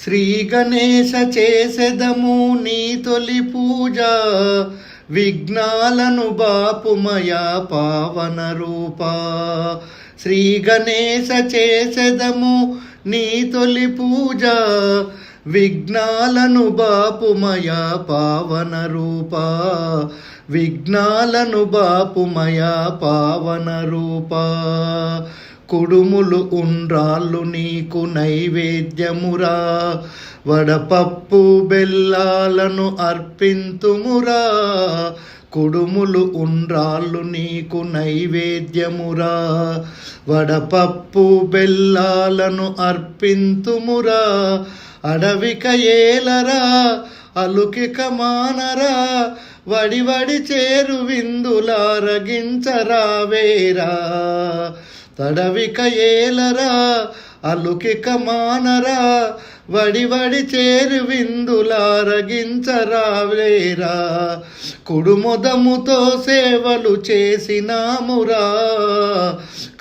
శ్రీ గణేశ చేసెదము నీ తొలి పూజ, విఘ్నాలను బాపుమయా పావన రూపా. శ్రీ గణేశ చేసెదము నీ తొలి పూజ, విఘ్నాలను బాపుమయా పావన రూపా. విఘ్నాలను బాపుమయా పావన రూపా. కుడుములు ఉండ్రాళ్ళు నీకు నైవేద్యమురా, వడపప్పు బెల్లాలను అర్పింతుమురా. కుడుములు ఉండ్రాళ్ళు నీకు నైవేద్యమురా, వడపప్పు బెల్లాలను అర్పింతుమురా. అడవిక ఏలరా అలుకిక మానరా, వడివడి చేరు విందులారగించరావేరా. తడవిక ఏలరా అలుకిక మానరా, వడివడి చేరు విందులారగించరావేరా. కుడుమొదముతో సేవలు చేసినామురా,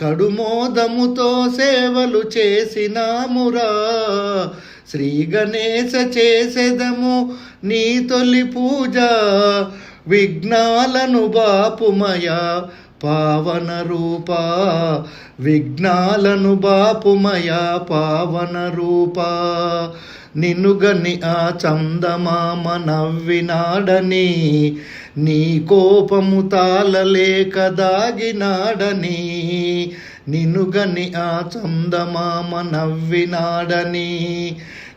కడుమోదముతో సేవలు చేసినామురా. శ్రీ గణేశ చేసెదము నీ తొలి పూజ, విఘ్నాలను బాపుమయా పావన రూపా. విఘ్నాలను బాపుమయా పావన రూపా. నిన్నుగని ఆ చందమామ నవ్వినాడని, నీ కోపము తాళలేక దాగినాడని. నిన్నుగని ఆ చందమామ నవ్వినాడని,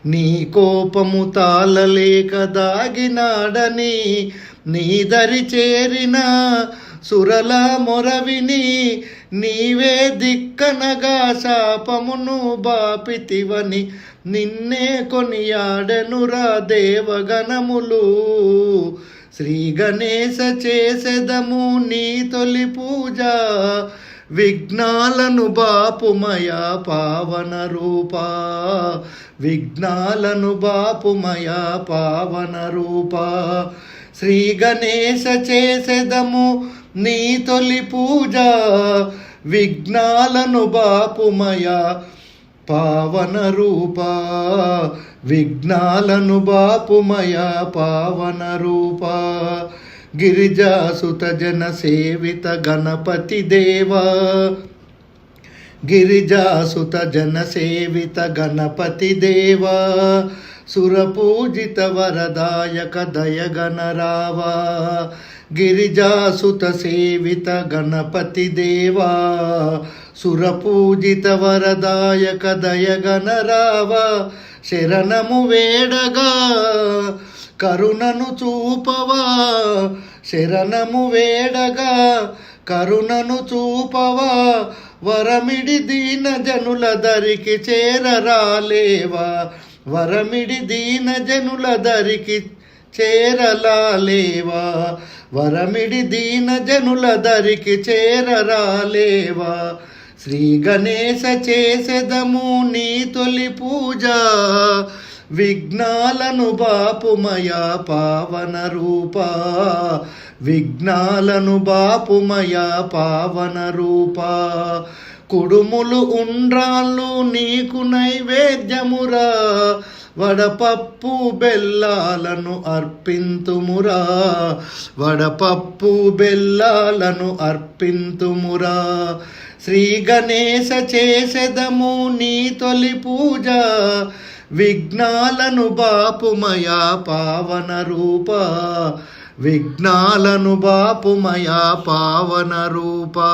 నీ కోపము తాళలేక దాగినాడని. నీ దరి చేరిన సురల మొరవిని, నీవే దిక్కనగా శాపమును బాపితివని. నిన్నే కొనియాడెనురా దేవగణములు. శ్రీ గణేశ చేసెదము నీ తొలి పూజ, విఘ్నాలను బాపుమయా పావన రూపా. విఘ్నాలను బాపుమయా పావన రూపా. శ్రీ గణేశ చేసెదము నీ తొలి పూజ, విఘ్నాలను బాపుమయా పావన రూపా. విఘ్నాలను బాపుమయా పావన రూపా. గిరిజాసుత జన సేవిత గణపతి దేవా, గిరిజాసుత జన సేవిత గణపతి దేవా. సురపూజిత వరదాయక దయగణరావా. గిరిజాసుత సేవిత గణపతి దేవా, సురపూజిత వరదాయక దయగణరావా. శరణము వేడగా కరుణను చూపవా, శరణము వేడగా కరుణను చూపవా. వరమిడి దీన జనుల దరికి చేరరాలేవా, వరమిడి దీన జనుల దరికి చేరలాలేవా. వరమిడి దీన జనుల దరికి చేరరాలేవా. శ్రీ గణేశ చేసెదము నీ తొలి పూజ, విఘ్నాలను బాపుమయా పావన రూపా. విఘ్నాలను బాపుమయా పావన రూపా. కుడుములు ఉండ్రాళ్ళు నీకు నైవేద్యమురా, వడపప్పు బెల్లాలను అర్పింతుమురా. వడపప్పు బెల్లాలను అర్పింతుమురా. శ్రీ గణేశ చేసెదము నీ తొలి పూజ, విఘ్నాలను బాపుమయా పావన రూపా. విఘ్నాలను బాపుమయా పావన రూపా.